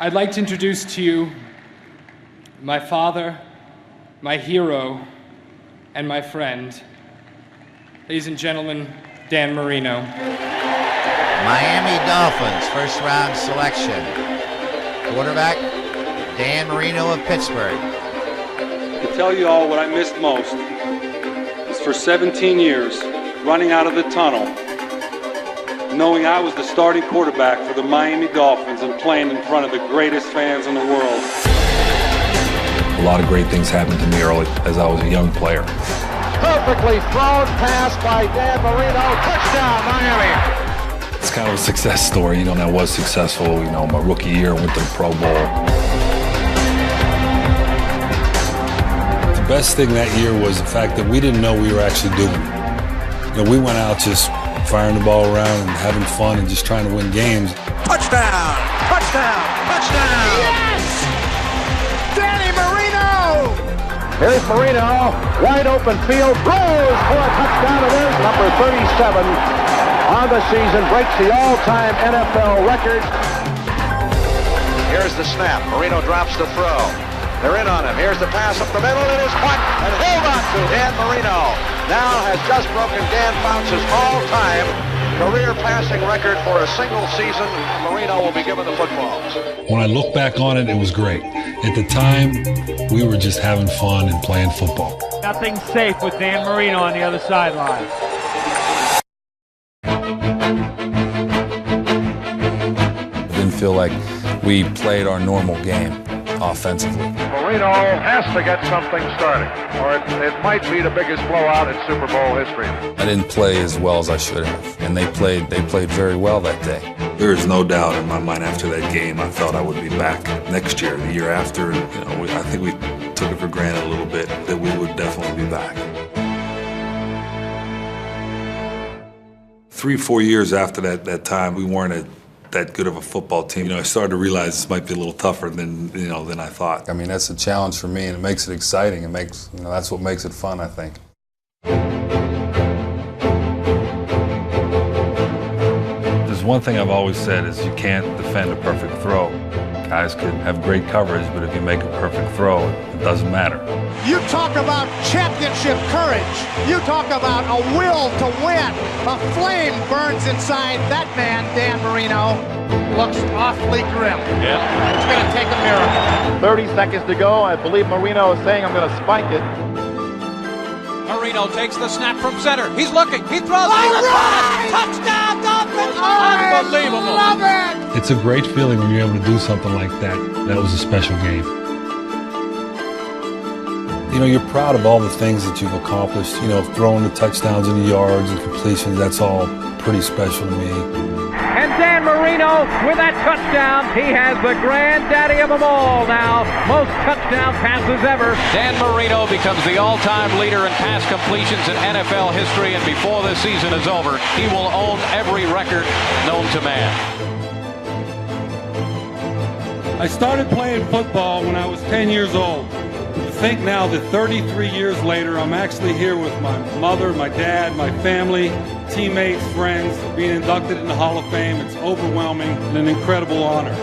I'd like to introduce to you my father, my hero, and my friend. Ladies and gentlemen, Dan Marino. Miami Dolphins, first-round selection. Quarterback, Dan Marino of Pittsburgh. To tell you all what I missed most is for 17 years, running out of the tunnel, knowing I was the starting quarterback for the Miami Dolphins and playing in front of the greatest fans in the world. A lot of great things happened to me early as I was a young player. Perfectly thrown pass by Dan Marino. Touchdown, Miami. It's kind of a success story, and I was successful. My rookie year, went to the Pro Bowl. The best thing that year was the fact that we didn't know we were actually doing it. We went out just firing the ball around and having fun and just trying to win games. Touchdown! Touchdown! Touchdown! Yes! Danny Marino! Here's Marino, wide open field, throws for a touchdown, and there's number 37 on the season, breaks the all-time NFL record. Here's the snap, Marino drops the throw. They're in on him, here's the pass up the middle, it is caught and held on to Dan Marino. Now has just broken Dan Fouts' all-time career passing record for a single season. Marino will be given the football. When I look back on it, it was great. At the time, we were just having fun and playing football. Nothing's safe with Dan Marino on the other sideline. I didn't feel like we played our normal game offensively. Marino has to get something started, or it might be the biggest blowout in Super Bowl history. I didn't play as well as I should have, and they played very well that day. There is no doubt in my mind after that game I felt I would be back next year, the year after. I think we took it for granted a little bit that we would definitely be back. 3-4 years after that time, we weren't that good of a football team. I started to realize this might be a little tougher than I thought. That's a challenge for me, and it makes it exciting. It makes that's what makes it fun, I think. There's one thing I've always said is you can't defend a perfect throw. Guys could have great coverage, but if you make a perfect throw, it doesn't matter. You talk about championship courage. You talk about a will to win. A flame burns inside that man, Dan Marino. Looks awfully grim. Yeah. It's going to take a miracle. 30 seconds to go. I believe Marino is saying I'm going to spike it. Marino takes the snap from center. He's looking. He throws. Right. Touchdown, Dolphins! Unbelievable. Love it. It's a great feeling when you're able to do something like that. That was a special game. You're proud of all the things that you've accomplished. Throwing the touchdowns and the yards and completions, that's all pretty special to me. And Dan Marino, with that touchdown, he has the granddaddy of them all now. Most touchdown passes ever. Dan Marino becomes the all-time leader in pass completions in NFL history, and before this season is over, he will own every record known to man. I started playing football when I was 10 years old. To think now that 33 years later, I'm actually here with my mother, my dad, my family, teammates, friends, being inducted in the Hall of Fame. It's overwhelming and an incredible honor.